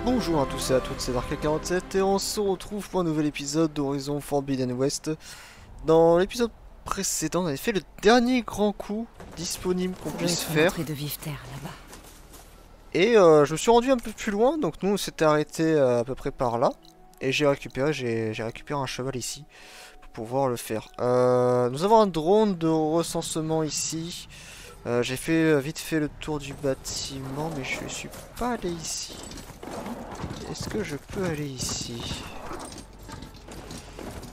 Bonjour à tous et à toutes, c'est Dark47 et on se retrouve pour un nouvel épisode d'Horizon Forbidden West. Dans l'épisode précédent, on avait fait le dernier grand coup disponible qu'on puisse faire. De Vifter, là-bas. Et je me suis rendu un peu plus loin, donc nous on s'était arrêté à peu près par là. Et j'ai récupéré un cheval ici pour pouvoir le faire. Nous avons un drone de recensement ici. J'ai fait vite fait le tour du bâtiment, mais je suis pas allé ici. Est-ce que je peux aller ici?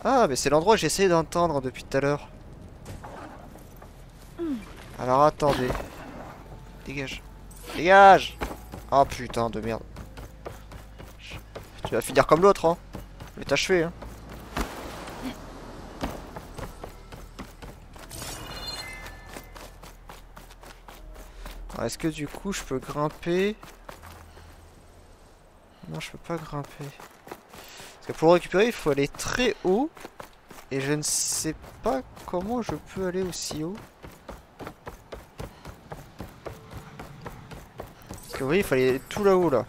Ah, mais c'est l'endroit que j'ai essayé d'entendre depuis tout à l'heure. Alors attendez. Dégage. Dégage! Ah putain de merde. Tu vas finir comme l'autre, hein. Je vais t'achever, hein. Est-ce que du coup je peux grimper? Non, je peux pas grimper. Parce que pour le récupérer, il faut aller très haut. Et je ne sais pas comment je peux aller aussi haut. Parce que vous voyez, il fallait aller tout là-haut là.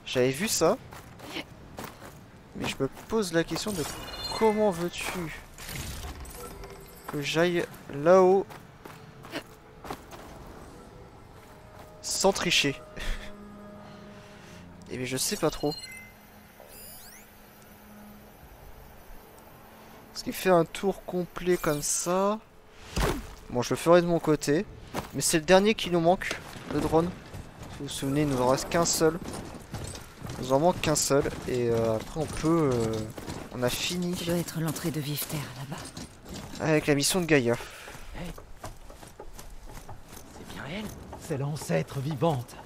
J'avais vu ça. Mais je me pose la question de comment veux-tu que j'aille là-haut sans tricher. Et bien je sais pas trop. Parce qu'il fait un tour complet comme ça. Bon, je le ferai de mon côté. Mais c'est le dernier qui nous manque, le drone. Si vous vous souvenez, il nous en reste qu'un seul. Il nous en manque qu'un seul. Et après, on peut... on a fini. Ça doit être l'entrée de Vifter, là-bas. Avec la mission de Gaïa. Hey. C'est bien elle? C'est l'ancêtre vivante.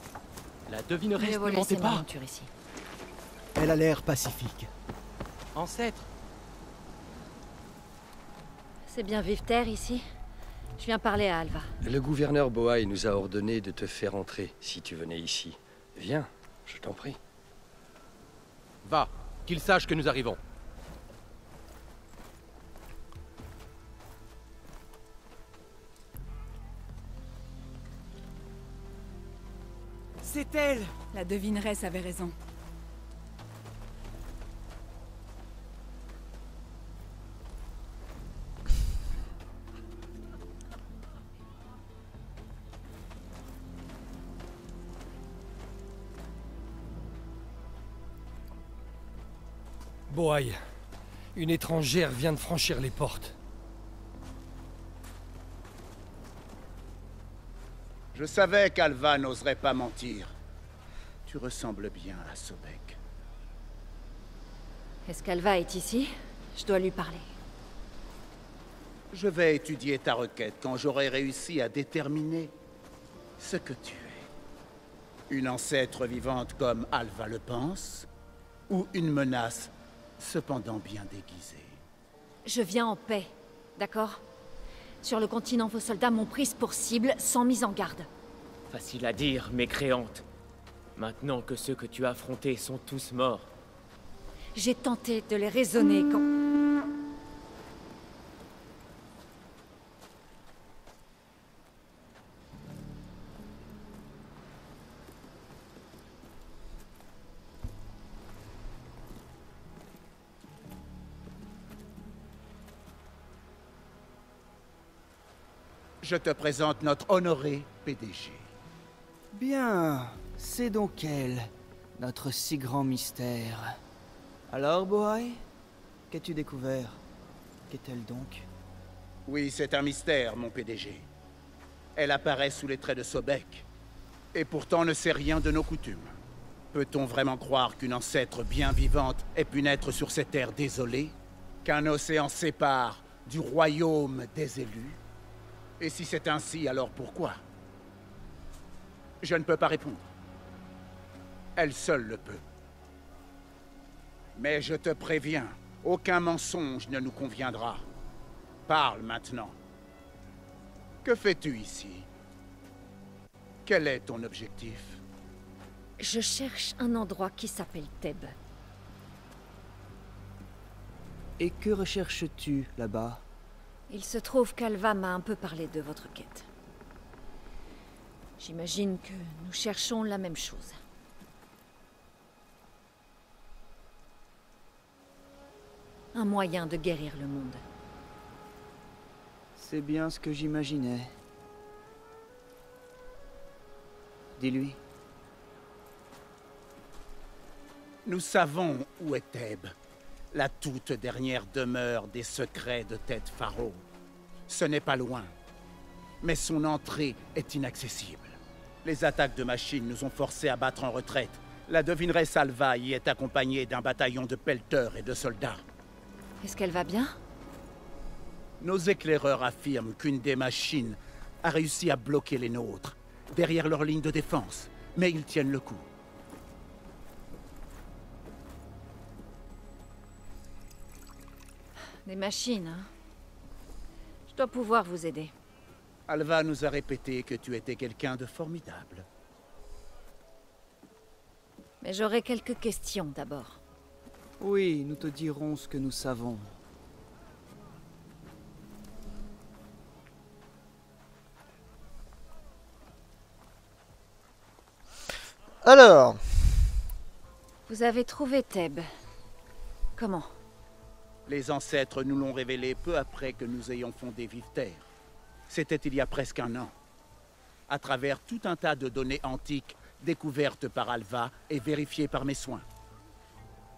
La devineresse ne mentait pas. Ici. Elle a l'air pacifique. Ancêtre? C'est bien Vifter, ici? Je viens parler à Alva. Le gouverneur Bohaï nous a ordonné de te faire entrer si tu venais ici. Viens, je t'en prie. Va, qu'il sache que nous arrivons. C'est elle! La devineresse avait raison. Bohaï, une étrangère vient de franchir les portes. Je savais qu'Alva n'oserait pas mentir. Tu ressembles bien à Sobek. Est-ce qu'Alva est ici? Je dois lui parler. Je vais étudier ta requête quand j'aurai réussi à déterminer ce que tu es. Une ancêtre vivante comme Alva le pense, ou une menace, cependant bien déguisée. Je viens en paix, d'accord? Sur le continent, vos soldats m'ont prise pour cible, sans mise en garde. Facile à dire, mécréante. Maintenant que ceux que tu as affrontés sont tous morts. J'ai tenté de les raisonner quand... Je te présente notre honoré PDG. Bien, c'est donc elle, notre si grand mystère. Alors, Bohaï, qu'as-tu découvert? Qu'est-elle donc? Oui, c'est un mystère, mon PDG. Elle apparaît sous les traits de Sobek, et pourtant ne sait rien de nos coutumes. Peut-on vraiment croire qu'une ancêtre bien vivante ait pu naître sur ces terres désolées? Qu'un océan sépare du royaume des élus? Et si c'est ainsi, alors pourquoi? Je ne peux pas répondre. Elle seule le peut. Mais je te préviens, aucun mensonge ne nous conviendra. Parle maintenant. Que fais-tu ici? Quel est ton objectif? Je cherche un endroit qui s'appelle Thèbes. Et que recherches-tu là-bas? Il se trouve qu'Alva m'a un peu parlé de votre quête. J'imagine que nous cherchons la même chose. un moyen de guérir le monde. C'est bien ce que j'imaginais. Dis-lui. Nous savons où est Thèbes, la toute dernière demeure des secrets de Tête Pharaon. Ce n'est pas loin, mais son entrée est inaccessible. Les attaques de machines nous ont forcés à battre en retraite. La devineresse Alva y est accompagnée d'un bataillon de pelleteurs et de soldats. Est-ce qu'elle va bien? Nos éclaireurs affirment qu'une des machines a réussi à bloquer les nôtres, derrière leur ligne de défense, mais ils tiennent le coup. Des machines, hein? Je dois pouvoir vous aider. Alva nous a répété que tu étais quelqu'un de formidable. Mais j'aurai quelques questions d'abord. Oui, nous te dirons ce que nous savons. Alors, Vous avez trouvé Thèbes. Comment? Les ancêtres nous l'ont révélé peu après que nous ayons fondé Vive Terre. C'était il y a presque un an. À travers tout un tas de données antiques découvertes par Alva et vérifiées par mes soins.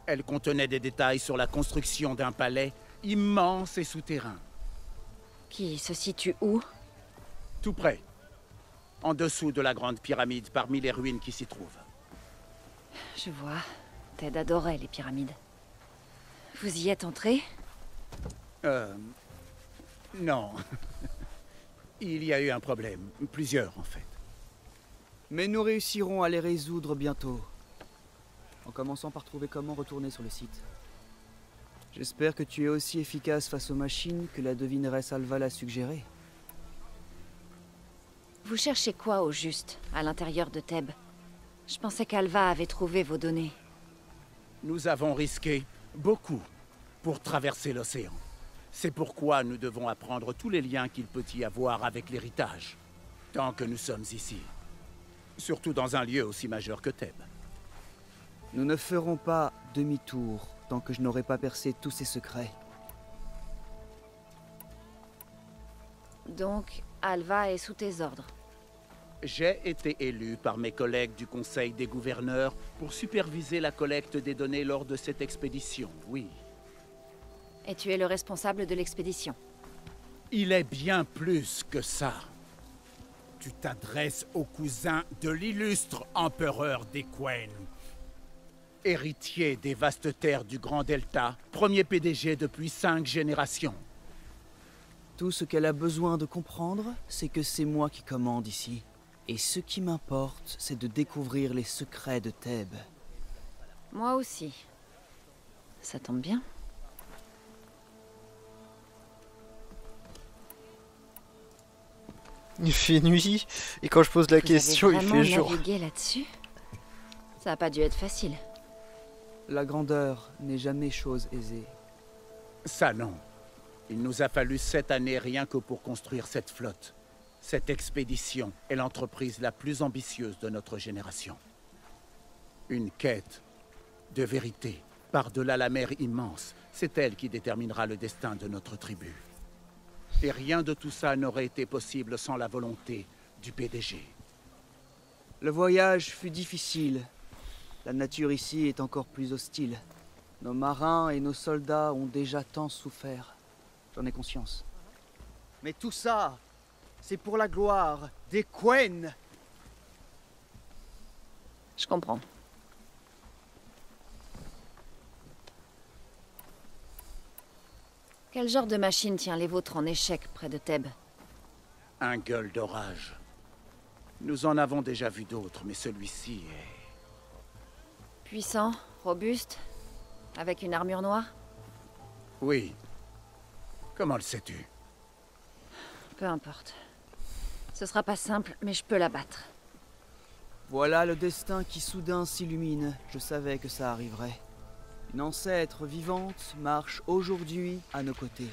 Elles contenaient des détails sur la construction d'un palais immense et souterrain. Qui se situe où? Tout près. En dessous de la grande pyramide parmi les ruines qui s'y trouvent. Je vois. Ted adorait les pyramides. Vous y êtes entré? Non. Il y a eu un problème. Plusieurs, en fait. Mais nous réussirons à les résoudre bientôt. En commençant par trouver comment retourner sur le site. J'espère que tu es aussi efficace face aux machines que la devineresse Alva l'a suggéré. Vous cherchez quoi au juste, à l'intérieur de Thèbes? Je pensais qu'Alva avait trouvé vos données. Nous avons risqué beaucoup pour traverser l'océan. C'est pourquoi nous devons apprendre tous les liens qu'il peut y avoir avec l'héritage, tant que nous sommes ici. Surtout dans un lieu aussi majeur que Thèbes. Nous ne ferons pas demi-tour tant que je n'aurai pas percé tous ces secrets. Donc, Alva est sous tes ordres. J'ai été élu par mes collègues du Conseil des gouverneurs pour superviser la collecte des données lors de cette expédition, oui. Et tu es le responsable de l'expédition. Il est bien plus que ça. Tu t'adresses au cousin de l'illustre empereur des Quen. Héritier des vastes terres du Grand Delta, premier PDG depuis 5 générations. Tout ce qu'elle a besoin de comprendre, c'est que c'est moi qui commande ici. Et ce qui m'importe, c'est de découvrir les secrets de Thèbes. Moi aussi. Ça tombe bien. Il fait nuit, et quand je pose la question, il fait jour. Vous avez navigué là-dessus? Ça a pas dû être facile. La grandeur n'est jamais chose aisée. Ça non. Il nous a fallu 7 années rien que pour construire cette flotte. Cette expédition est l'entreprise la plus ambitieuse de notre génération. Une quête de vérité, par-delà la mer immense, c'est elle qui déterminera le destin de notre tribu. Et rien de tout ça n'aurait été possible sans la volonté du PDG. Le voyage fut difficile. La nature ici est encore plus hostile. Nos marins et nos soldats ont déjà tant souffert. J'en ai conscience. Mais tout ça, c'est pour la gloire des Quen. Je comprends. Quel genre de machine tient les vôtres en échec près de Thèbes? Un gueule d'orage. Nous en avons déjà vu d'autres, mais celui-ci est... Puissant, robuste, avec une armure noire? Oui. Comment le sais-tu? Peu importe. Ce sera pas simple, mais je peux la battre. Voilà le destin qui soudain s'illumine. Je savais que ça arriverait. Une ancêtre vivante marche aujourd'hui à nos côtés.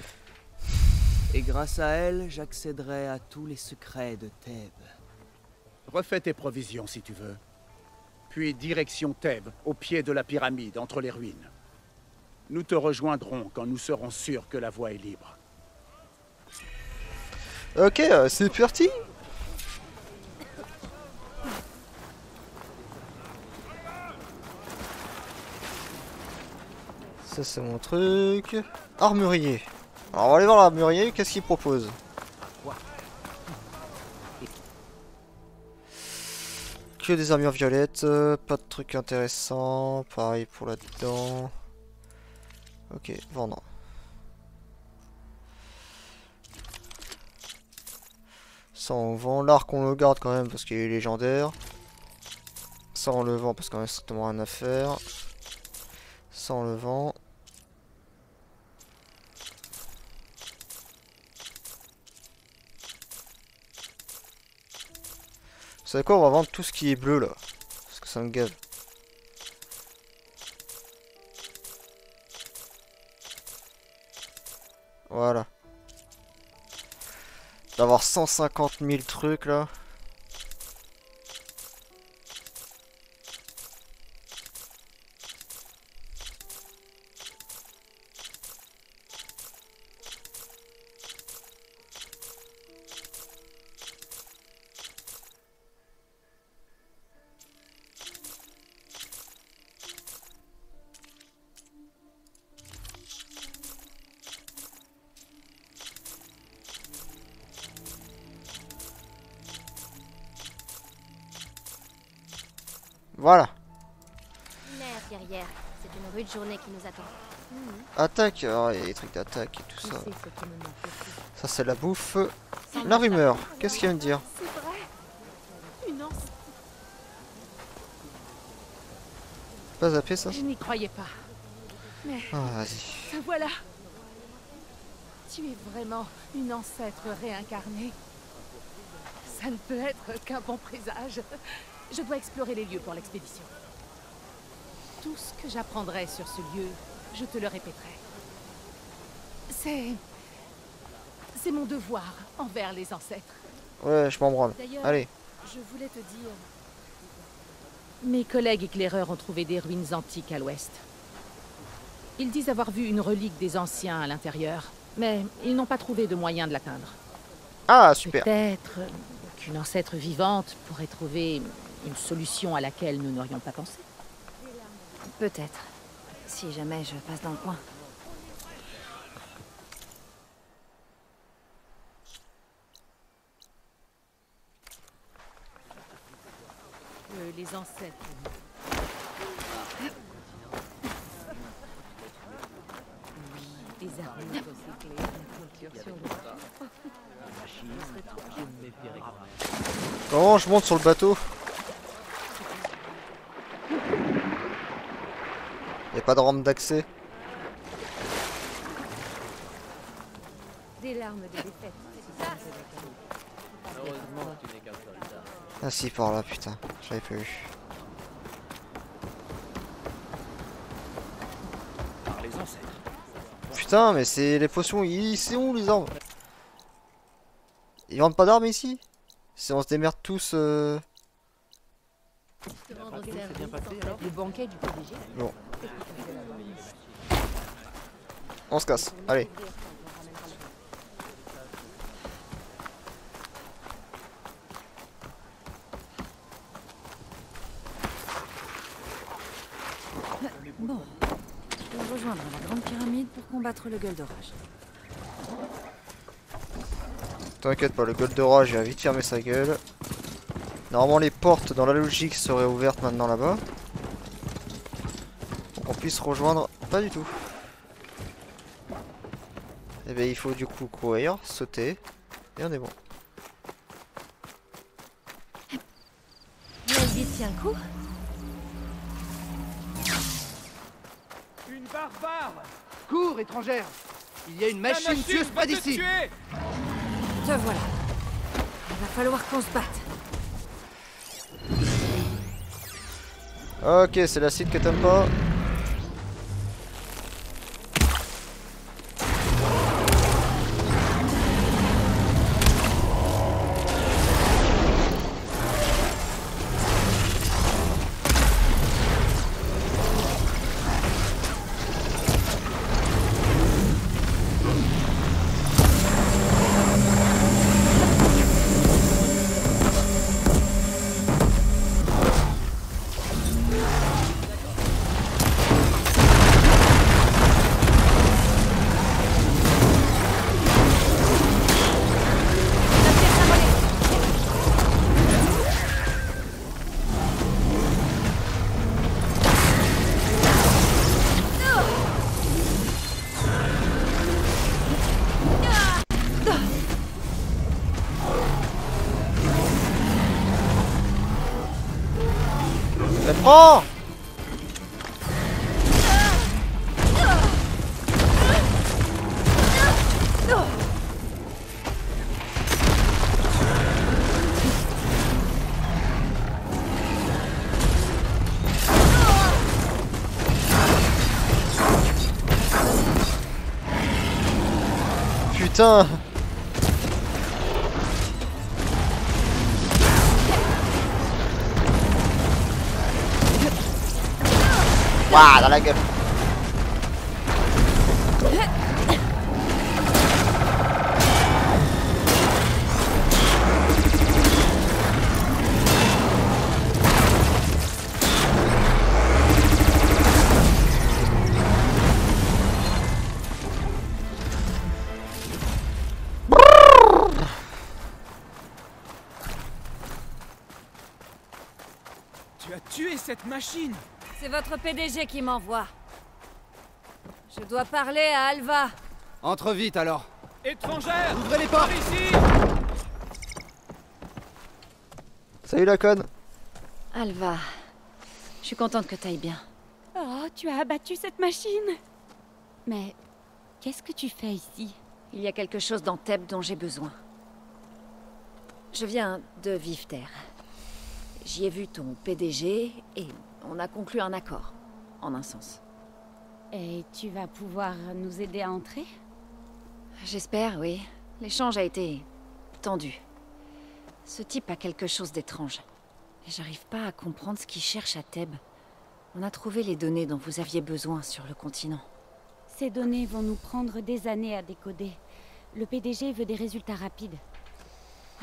Et grâce à elle, j'accéderai à tous les secrets de Thèbes. Refais tes provisions si tu veux. Puis direction Thèbes, au pied de la pyramide, entre les ruines. Nous te rejoindrons quand nous serons sûrs que la voie est libre. Ok, c'est parti. Ça c'est mon truc. Armurier. Alors on va aller voir l'armurier, qu'est-ce qu'il propose? Que des armures violettes, pas de trucs intéressants. Pareil pour là-dedans. Ok, vendre. Ça on vend. L'arc on le garde quand même parce qu'il est légendaire. Ça on le vend parce qu'on a strictement rien à faire. Ça on le vend. Vous savez quoi, on va vendre tout ce qui est bleu là. Parce que ça me gave. Voilà. D'avoir 150 000 trucs là. Voilà. Merde, guerrière. C'est une rude journée qui nous attend. Attaque. Oh, il y a des trucs d'attaque et tout ça. Ça c'est la bouffe. La rumeur. Qu'est-ce qu'il vient de dire? C'est vrai. Une anse. Pas zappé ça? Je n'y croyais pas. Mais Ah, vas-y. voilà. Tu es vraiment une ancêtre réincarnée. Ça ne peut être qu'un bon présage. Je dois explorer les lieux pour l'expédition. Tout ce que j'apprendrai sur ce lieu, je te le répéterai. C'est mon devoir envers les ancêtres. Ouais, je m'en branle. D'ailleurs, Allez. je voulais te dire... Mes collègues éclaireurs ont trouvé des ruines antiques à l'ouest. Ils disent avoir vu une relique des anciens à l'intérieur, mais ils n'ont pas trouvé de moyen de l'atteindre. Ah, super. Peut-être qu'une ancêtre vivante pourrait trouver une solution à laquelle nous n'aurions pas pensé. Peut-être. Si jamais je passe dans le coin. Les ancêtres. Oui, des armures recyclées, une culture sur le... Comment je monte sur le bateau? Y a pas de rampe d'accès. Des larmes de défaite. Heureusement que tu n'es qu'un soldat. Ah si, par là, putain. J'avais pas vu. Par les ancêtres. Putain, mais c'est les potions. C'est où les armes? Ils vendent pas d'armes ici? Si on se démerde tous. Le banquet du PDG. Bon. On se casse. Allez. Bon. Je vais rejoindre la grande pyramide pour combattre le gueule d'orage. T'inquiète pas, le gueule d'orage il va vite fermer sa gueule. Normalement les portes dans la logique seraient ouvertes maintenant là-bas. Pour qu'on puisse rejoindre. Pas du tout. Et bien il faut du coup courir, sauter. Et on est bon. Vas-y, tiens le coup. Une barbare! Cours, étrangère! Il y a une machine tueuse pas d'ici! Te voilà. Il va falloir qu'on se batte. Ok, c'est l'acide que t'aimes pas. Mais prends! Putain! Waouh, dans la gueule! Tu as tué cette machine! C'est votre PDG qui m'envoie. Je dois parler à Alva. Entre vite alors. Étrangère! Ouvrez les portes! Ici! Salut la conne! Alva, je suis contente que t'ailles bien. Oh, tu as abattu cette machine. Mais qu'est-ce que tu fais ici? Il y a quelque chose dans Thèbes dont j'ai besoin. Je viens de Vivter. J'y ai vu ton PDG et on a conclu un accord, en un sens. Et tu vas pouvoir nous aider à entrer? J'espère, oui. L'échange a été tendu. Ce type a quelque chose d'étrange. Et j'arrive pas à comprendre ce qu'il cherche à Thèbes. On a trouvé les données dont vous aviez besoin sur le continent. Ces données vont nous prendre des années à décoder. Le PDG veut des résultats rapides.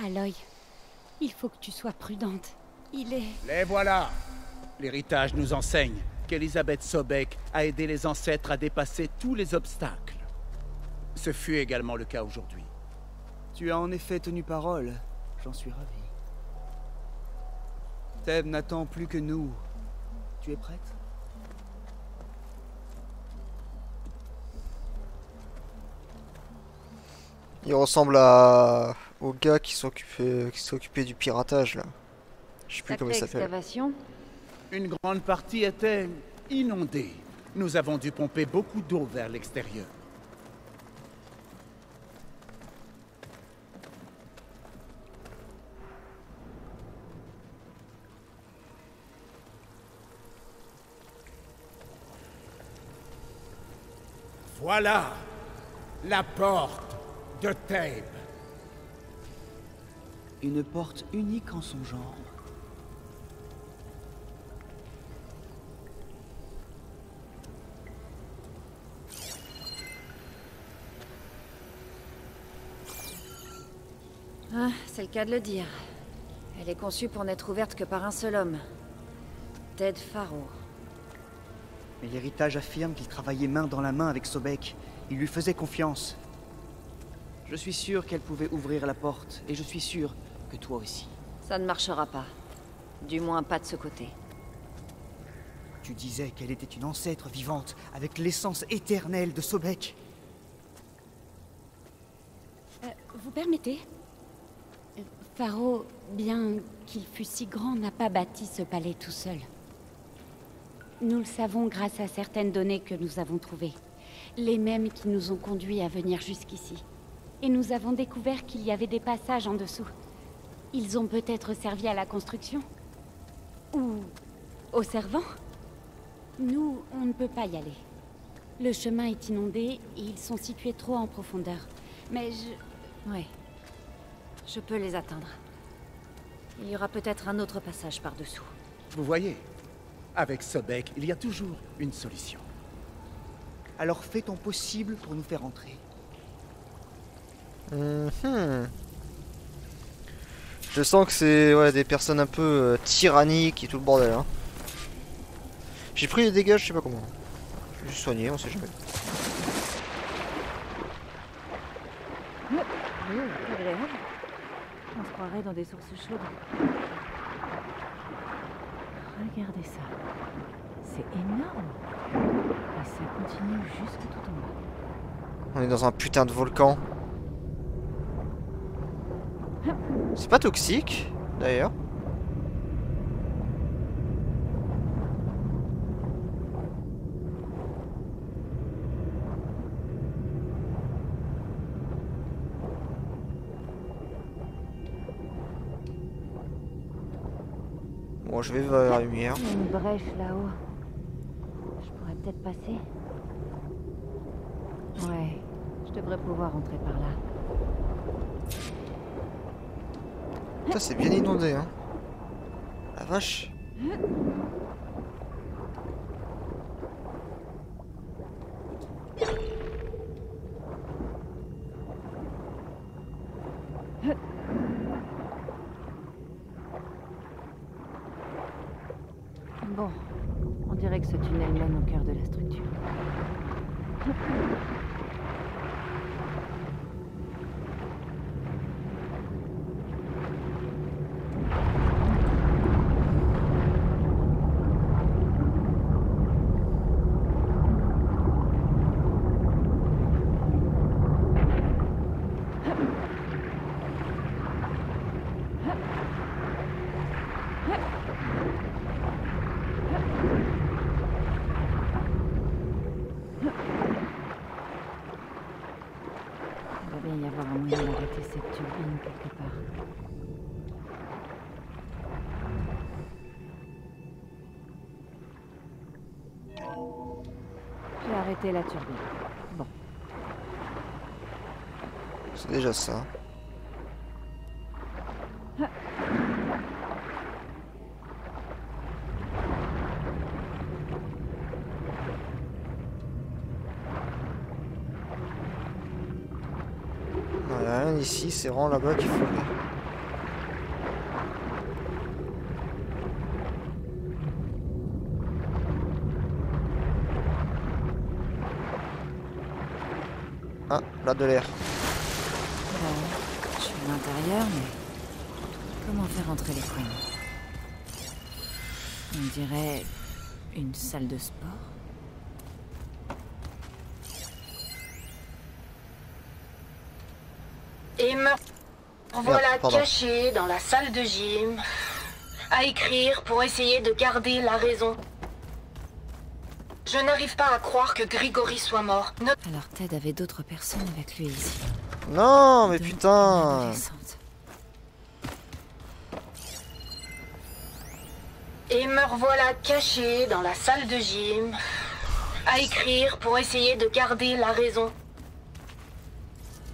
Aloy, il faut que tu sois prudente. Il est... Les voilà! L'héritage nous enseigne qu'Elisabeth Sobek a aidé les ancêtres à dépasser tous les obstacles. Ce fut également le cas aujourd'hui. Tu as en effet tenu parole. J'en suis ravi. Thèbes n'attend plus que nous. Tu es prête? Il ressemble au gars qui s'occupait du piratage là. Je sais plus comment il s'appelle. Excavation. Une grande partie était inondée. Nous avons dû pomper beaucoup d'eau vers l'extérieur. Voilà la porte de Thèbes. Une porte unique en son genre. Ah, c'est le cas de le dire. Elle est conçue pour n'être ouverte que par un seul homme. Ted Faro. Mais l'héritage affirme qu'il travaillait main dans la main avec Sobek. Il lui faisait confiance. Je suis sûr qu'elle pouvait ouvrir la porte, et je suis sûr que toi aussi. Ça ne marchera pas. Du moins pas de ce côté. Tu disais qu'elle était une ancêtre vivante, avec l'essence éternelle de Sobek. Vous permettez? Faro, bien qu'il fût si grand, n'a pas bâti ce palais tout seul. Nous le savons grâce à certaines données que nous avons trouvées. Les mêmes qui nous ont conduits à venir jusqu'ici. Et nous avons découvert qu'il y avait des passages en dessous. Ils ont peut-être servi à la construction? Ou aux servants? Nous, on ne peut pas y aller. Le chemin est inondé et ils sont situés trop en profondeur. Mais Oui. Je peux les atteindre. Il y aura peut-être un autre passage par-dessous. Vous voyez, avec Sobek, il y a toujours une solution. Alors fais ton possible pour nous faire entrer. Je sens que c'est des personnes un peu tyranniques et tout le bordel. Hein. J'ai pris les dégâts, je sais pas comment. Je vais juste soigner, on sait jamais. On se croirait dans des sources chaudes. Regardez ça. C'est énorme. Et ça continue jusque tout en bas. On est dans un putain de volcan. C'est pas toxique, d'ailleurs. Bon, je vais vers la lumière. Il y a une brèche là-haut. Je pourrais peut-être passer. Ouais, je devrais pouvoir entrer par là. Putain, c'est bien inondé, hein. La vache. Bon, on dirait que ce tunnel mène au cœur de la structure. Il doit bien y avoir un moyen d'arrêter cette turbine quelque part. J'ai arrêté la turbine. Bon. C'est déjà ça. Il n'y a rien ici, c'est vraiment là-bas qu'il faut aller. Ah, là de l'air. Je suis à l'intérieur, mais comment faire entrer les coins? On dirait une salle de sport. Et me voilà pardon. caché dans la salle de gym, à écrire pour essayer de garder la raison. Je n'arrive pas à croire que Grigori soit mort. Alors Ted avait d'autres personnes avec lui ici. Non, mais putain. Et me revoilà caché dans la salle de gym, à écrire pour essayer de garder la raison.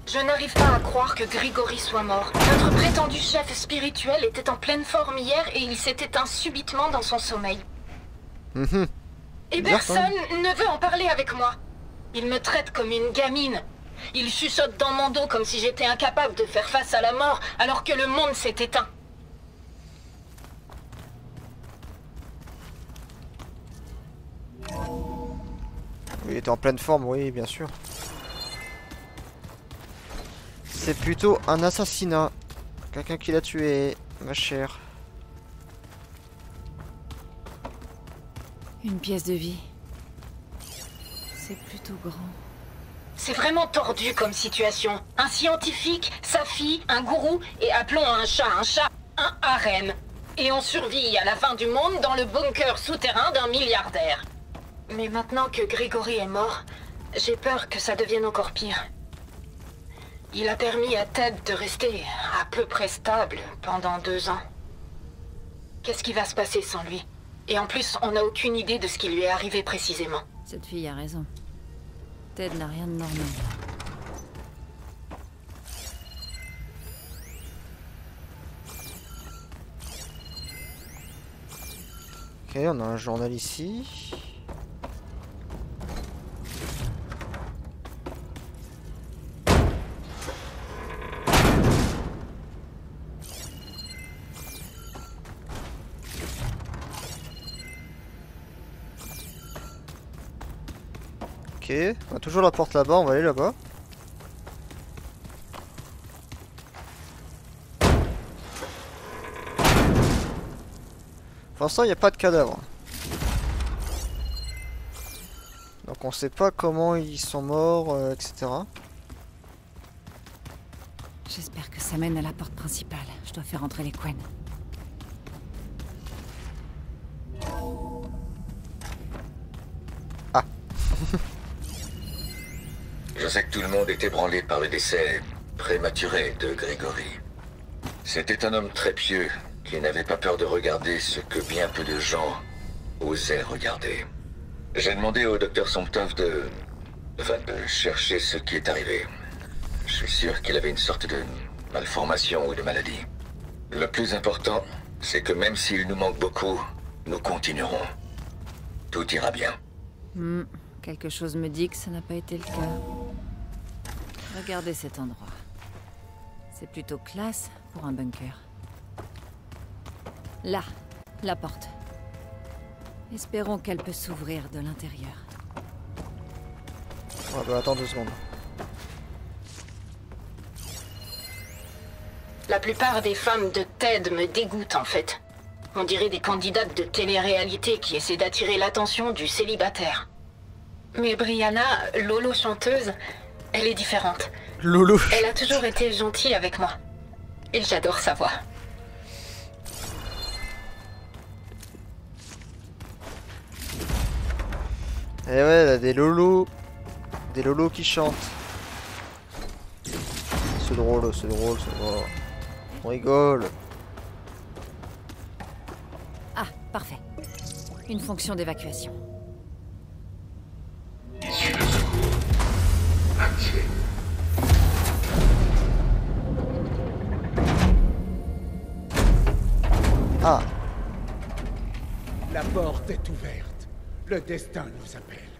Je n'arrive pas à croire que Grigori soit mort. Notre prétendu chef spirituel était en pleine forme hier et il s'est éteint subitement dans son sommeil. Et personne ne veut en parler avec moi. Il me traite comme une gamine. Il chuchote dans mon dos comme si j'étais incapable de faire face à la mort alors que le monde s'est éteint. Oui, il était en pleine forme, oui, bien sûr. C'est plutôt un assassinat. Quelqu'un qui l'a tué, ma chère. Une pièce de vie. C'est plutôt grand. C'est vraiment tordu comme situation. Un scientifique, sa fille, un gourou et appelons un chat, un harem. Et on survit à la fin du monde dans le bunker souterrain d'un milliardaire. Mais maintenant que Grigori est mort, j'ai peur que ça devienne encore pire. Il a permis à Ted de rester à peu près stable pendant 2 ans. Qu'est-ce qui va se passer sans lui? Et en plus, on n'a aucune idée de ce qui lui est arrivé précisément. Cette fille a raison. Ted n'a rien de normal. Ok, on a un journal ici. Ok, on a toujours la porte là-bas, on va aller là-bas. Pour l'instant, il n'y a pas de cadavre. Donc on sait pas comment ils sont morts, etc. J'espère que ça mène à la porte principale. Je dois faire entrer les Quen. Ah. Je sais que tout le monde est ébranlé par le décès prématuré de Grigori. C'était un homme très pieux qui n'avait pas peur de regarder ce que bien peu de gens osaient regarder. J'ai demandé au docteur Somptov de chercher ce qui est arrivé. Je suis sûr qu'il avait une sorte de malformation ou de maladie. Le plus important, c'est que même s'il nous manque beaucoup, nous continuerons. Tout ira bien. Quelque chose me dit que ça n'a pas été le cas. Regardez cet endroit. C'est plutôt classe pour un bunker. Là, la porte. Espérons qu'elle peut s'ouvrir de l'intérieur. Ouais, bah attends 2 secondes. La plupart des femmes de TED me dégoûtent en fait. On dirait des candidates de télé-réalité qui essaient d'attirer l'attention du célibataire. Mais Brianna, Lolo chanteuse, elle est différente. Lolo. Elle a toujours été gentille avec moi. Et j'adore sa voix. Et ouais, là, des lolos. Des lolos qui chantent. C'est drôle, c'est drôle, c'est drôle. On rigole. Ah, parfait. Une fonction d'évacuation. Issue de secours. Activé. Ah. La porte est ouverte. Le destin nous appelle.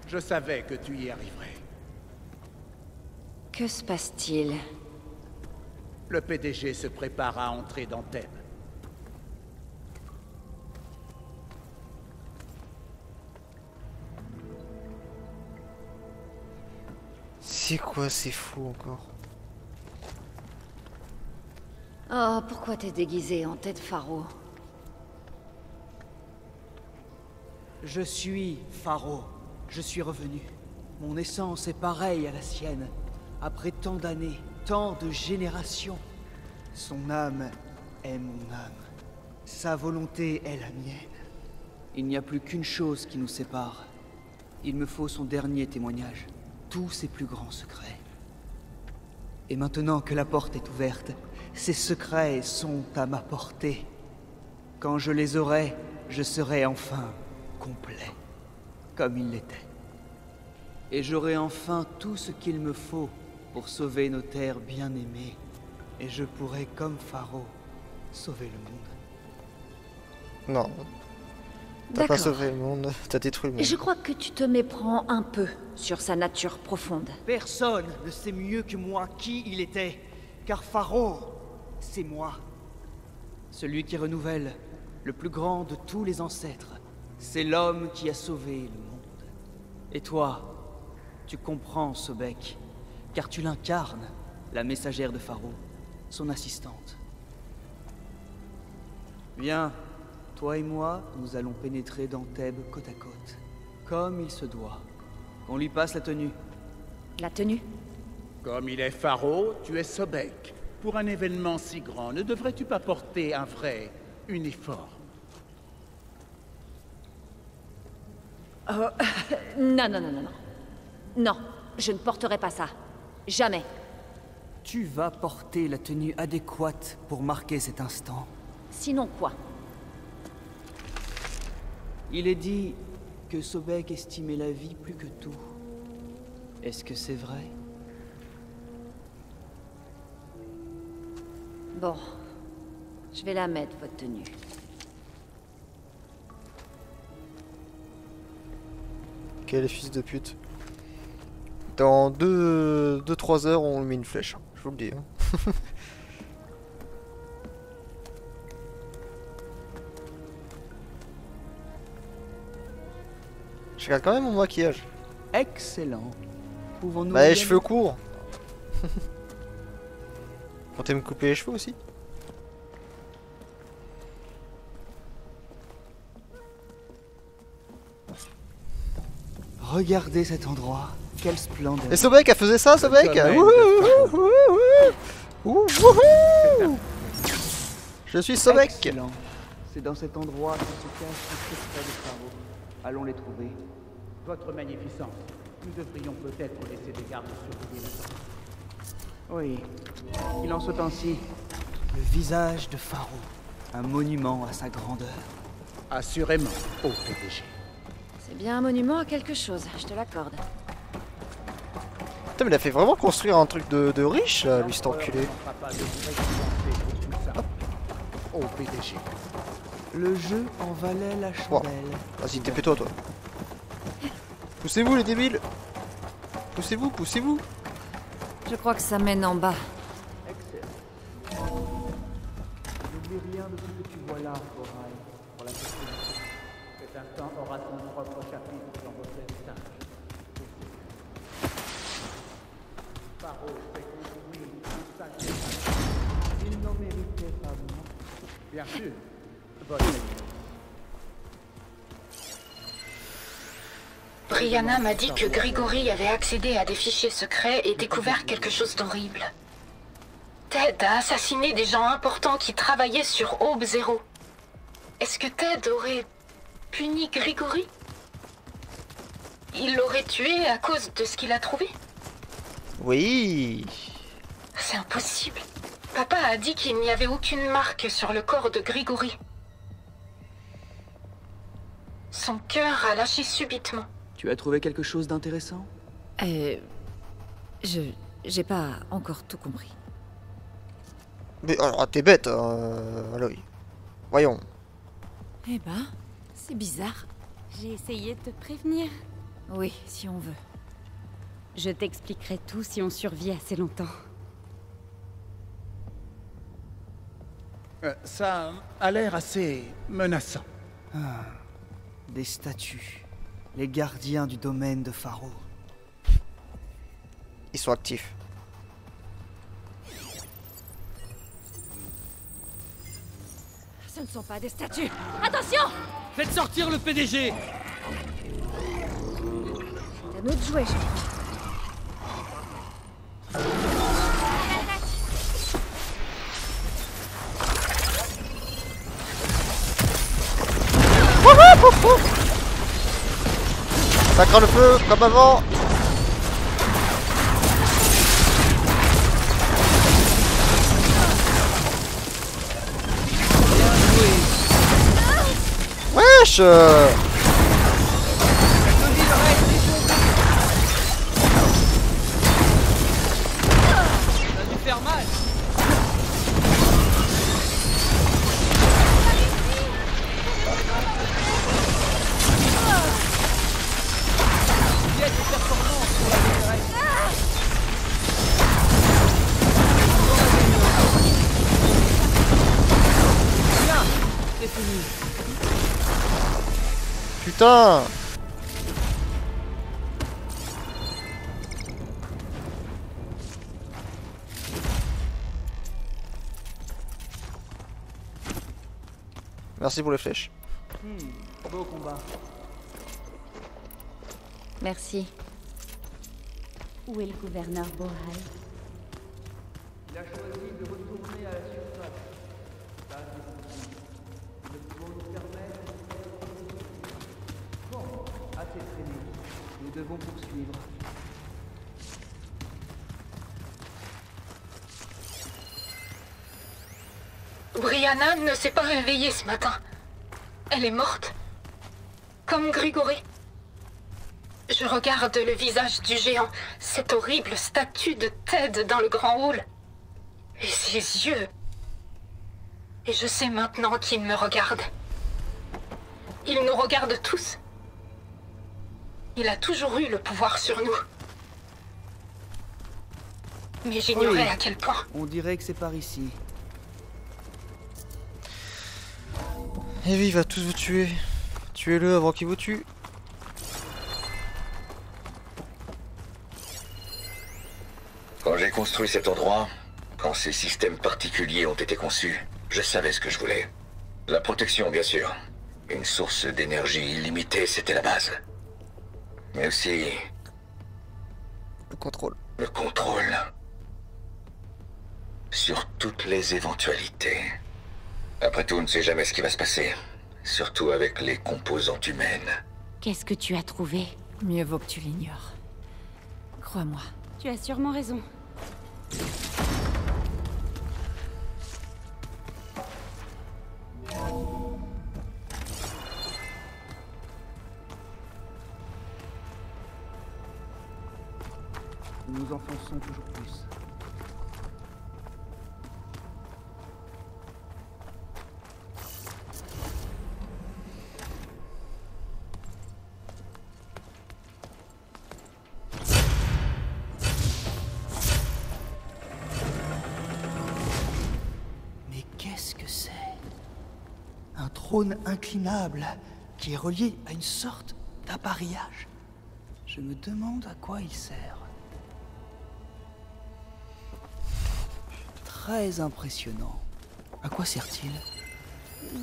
Je savais que tu y arriverais. Que se passe-t-il? Le PDG se prépare à entrer dans Thèbes. C'est quoi, c'est fou encore. Oh, pourquoi t'es déguisé en tête Pharaon? Je suis Pharaon. Je suis revenu. Mon essence est pareille à la sienne. Après tant d'années, tant de générations. Son âme est mon âme. Sa volonté est la mienne. Il n'y a plus qu'une chose qui nous sépare. Il me faut son dernier témoignage. Tous ses plus grands secrets. Et maintenant que la porte est ouverte, ces secrets sont à ma portée. Quand je les aurai, je serai enfin complet, comme il l'était. Et j'aurai enfin tout ce qu'il me faut pour sauver nos terres bien-aimées. Et je pourrai, comme Pharaon, sauver le monde. Non. T'as pas sauvé le monde, t'as détruit le monde. Je crois que tu te méprends un peu sur sa nature profonde. Personne ne sait mieux que moi qui il était, car Pharaon, c'est moi. Celui qui renouvelle, le plus grand de tous les ancêtres. C'est l'homme qui a sauvé le monde. Et toi, tu comprends Sobek, car tu l'incarnes, la messagère de Pharaon, son assistante. Viens, toi et moi, nous allons pénétrer dans Thèbes côte à côte, comme il se doit. Qu'on lui passe la tenue. La tenue? Comme il est Pharaon, tu es Sobek. Pour un événement si grand, ne devrais-tu pas porter un vrai uniforme? Non, non, non, non, non. Non, je ne porterai pas ça. Jamais. Tu vas porter la tenue adéquate pour marquer cet instant. Sinon quoi? Il est dit que Sobek estimait la vie plus que tout. Est-ce que c'est vrai? Bon, je vais la mettre, votre tenue. Quel fils de pute. Dans 2-3 heures, on lui met une flèche. Je vous le dis. Hein. Je regarde quand même mon maquillage. Excellent. Pouvons-nous... Bah les cheveux courts. Comptez me couper les cheveux aussi. Regardez cet endroit. Quelle splendeur. Et Sobek, elle faisait ça, Sobek. Je suis Sobek. Excellent. C'est dans cet endroit que se cache le secret de Pharaon. Allons les trouver. Votre magnificence, nous devrions peut-être laisser des gardes surveiller la sortie. Oui, qu'il en soit ainsi. Le visage de Faro. Un monument à sa grandeur. Assurément, au PDG. C'est bien un monument à quelque chose, je te l'accorde. Putain, mais il a fait vraiment construire un truc de riche, là, lui, cet enculé. Au PDG. Le jeu en valait la chandelle. Vas-y, TP-toi, toi. Poussez-vous, les débiles. Poussez-vous, poussez-vous. Je crois que ça mène en bas. N'oublie rien de ce que tu vois là, Corail, pour la sécurité. Cet instant aura son propre chapitre dans votre héritage. Faro s'est construit tout ça. Il n'en méritait pas moins. Bien sûr, votre seigneur. Brianna m'a dit que Grigori avait accédé à des fichiers secrets et découvert quelque chose d'horrible. Ted a assassiné des gens importants qui travaillaient sur Aube Zéro. Est-ce que Ted aurait puni Grigori? Il l'aurait tué à cause de ce qu'il a trouvé? Oui. C'est impossible. Papa a dit qu'il n'y avait aucune marque sur le corps de Grigori. Son cœur a lâché subitement. Tu as trouvé quelque chose d'intéressant? J'ai pas encore tout compris. Mais alors, t'es bête, Aloy. Voyons. Eh ben, c'est bizarre. J'ai essayé de te prévenir. Oui, si on veut. Je t'expliquerai tout si on survit assez longtemps. Ça a l'air assez menaçant. Ah, des statues. Les gardiens du domaine de Faro. Ils sont actifs. Ce ne sont pas des statues. Attention! Faites sortir le PDG! C'est à nous de jouer, je crois. Ça craint le feu, comme avant. Wesh. Ça a dû faire mal! C'est fini. Putain. Merci pour les flèches. Beau combat. Merci. Où est le gouverneur Bohai? Il a choisi de retourner à la surface. Ça, c'est possible. Le faut nous permettre de faire bon, assez traîné. Nous devons poursuivre. Brianna ne s'est pas réveillée ce matin. Elle est morte. Comme Grigori. Je regarde le visage du géant, cette horrible statue de Ted dans le grand hall. Et ses yeux. Et je sais maintenant qu'il me regarde. Il nous regarde tous. Il a toujours eu le pouvoir sur nous. Mais j'ignorais à quel point. On dirait que c'est par ici. Et oui, il va tous vous tuer. Tuez-le avant qu'il vous tue. Quand j'ai construit cet endroit, quand ces systèmes particuliers ont été conçus, je savais ce que je voulais. La protection, bien sûr. Une source d'énergie illimitée, c'était la base. Mais aussi... le contrôle. Le contrôle. Sur toutes les éventualités. Après tout, on ne sait jamais ce qui va se passer. Surtout avec les composantes humaines. Qu'est-ce que tu as trouvé? Mieux vaut que tu l'ignores. Crois-moi. Tu as sûrement raison. Nous nous enfonçons toujours plus. Mais qu'est-ce que c'est? Un trône inclinable qui est relié à une sorte d'appareillage. Je me demande à quoi il sert. Très impressionnant. À quoi sert-il?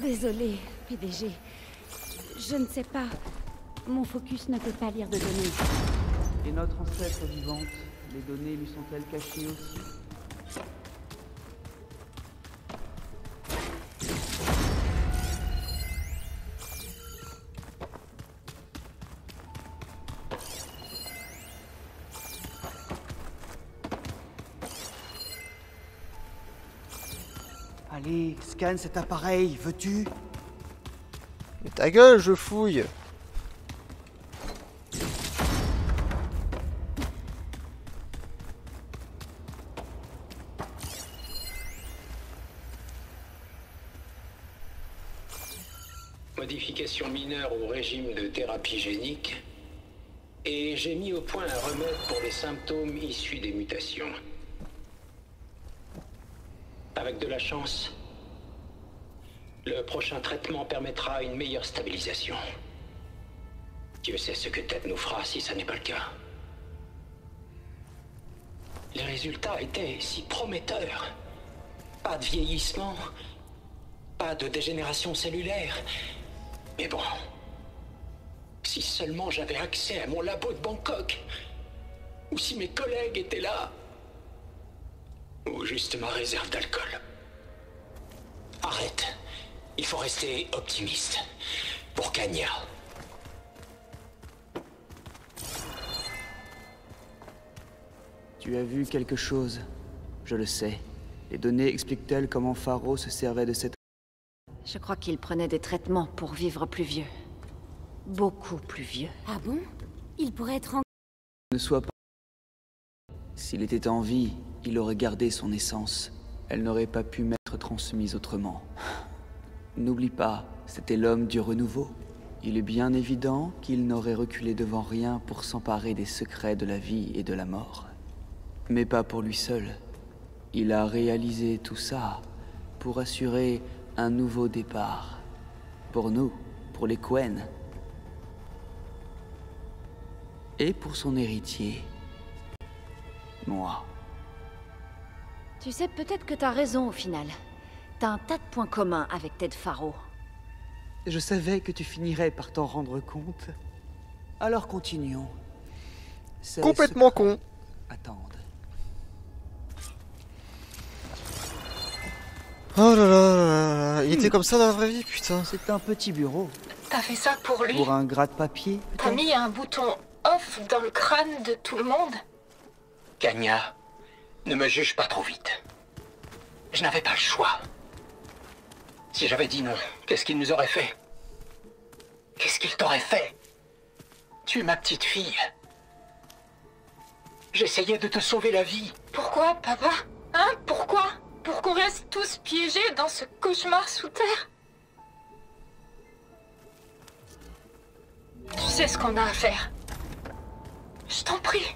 Désolée, PDG. Je ne sais pas. Mon focus ne peut pas lire de données. Et notre ancêtre vivante, les données lui sont-elles cachées aussi? Allez, scanne cet appareil, veux-tu? Mais ta gueule, je fouille. Modification mineure au régime de thérapie génique. Et j'ai mis au point un remède pour les symptômes issus des mutations. Avec de la chance, le prochain traitement permettra une meilleure stabilisation. Dieu sait ce que Ted nous fera si ça n'est pas le cas. Les résultats étaient si prometteurs. Pas de vieillissement, pas de dégénération cellulaire. Mais bon, si seulement j'avais accès à mon labo de Bangkok, ou si mes collègues étaient là, ou juste ma réserve d'alcool. Arrête. Il faut rester optimiste. Pour Kanya. Tu as vu quelque chose? Je le sais. Les données expliquent-elles comment Faro se servait de cette... Je crois qu'il prenait des traitements pour vivre plus vieux. Beaucoup plus vieux. Ah bon? Il pourrait être en... Ne sois pas... S'il était en vie, il aurait gardé son essence. Elle n'aurait pas pu m'être transmise autrement. N'oublie pas, c'était l'homme du renouveau. Il est bien évident qu'il n'aurait reculé devant rien pour s'emparer des secrets de la vie et de la mort. Mais pas pour lui seul. Il a réalisé tout ça pour assurer un nouveau départ. Pour nous, pour les Quen. Et pour son héritier. Moi. Tu sais, peut-être que t'as raison au final. T'as un tas de points communs avec Ted Faro. Je savais que tu finirais par t'en rendre compte. Alors continuons. Complètement con. Attendent. Oh là là là, il était comme ça dans la vraie vie, putain. C'est un petit bureau. T'as fait ça pour lui? Pour un gratte-papier? T'as mis un bouton off dans le crâne de tout le monde? Kanya, ne me juge pas trop vite. Je n'avais pas le choix. Si j'avais dit non, qu'est-ce qu'il nous aurait fait? Qu'est-ce qu'il t'aurait fait? Tu es ma petite fille. J'essayais de te sauver la vie. Pourquoi, papa? Hein? Pourquoi? Pour qu'on reste tous piégés dans ce cauchemar sous terre? Tu sais ce qu'on a à faire. Je t'en prie.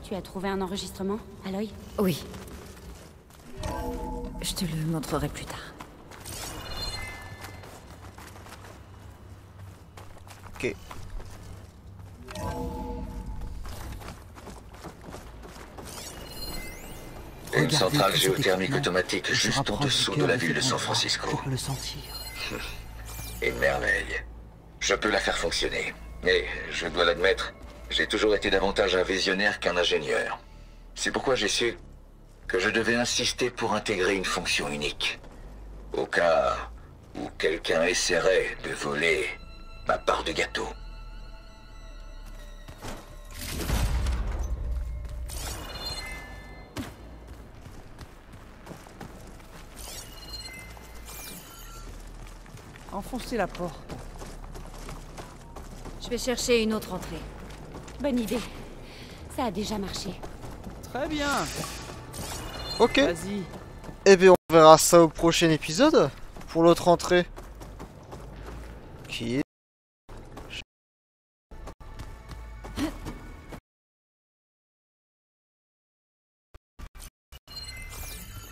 Tu as trouvé un enregistrement, Aloy? Oui. Je te le montrerai plus tard. Ok. Une centrale géothermique automatique juste en dessous de la ville de San Francisco. Je peux le sentir. Une merveille. Je peux la faire fonctionner. Mais, je dois l'admettre, j'ai toujours été davantage un visionnaire qu'un ingénieur. C'est pourquoi j'ai su que je devais insister pour intégrer une fonction unique. Au cas où quelqu'un essaierait de voler ma part de gâteau. Enfoncez la porte. Je vais chercher une autre entrée. Bonne idée. Ça a déjà marché. Très bien. Ok. Vas-y. Eh bien, on verra ça au prochain épisode. Pour l'autre entrée. Qui est...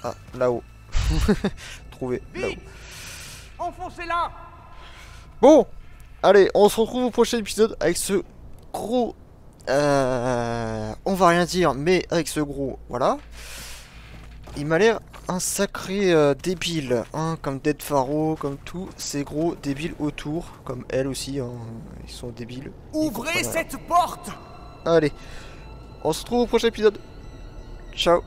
Ah, là-haut. Trouvé, là-haut. Enfoncez-la! Bon, allez, on se retrouve au prochain épisode avec ce gros... on va rien dire, mais avec ce gros... Voilà. Il m'a l'air un sacré débile, hein, comme Dead Pharaoh, comme tous ces gros débiles autour, comme elle aussi, hein, ils sont débiles. Ouvrez cette porte! Allez, on se retrouve au prochain épisode. Ciao.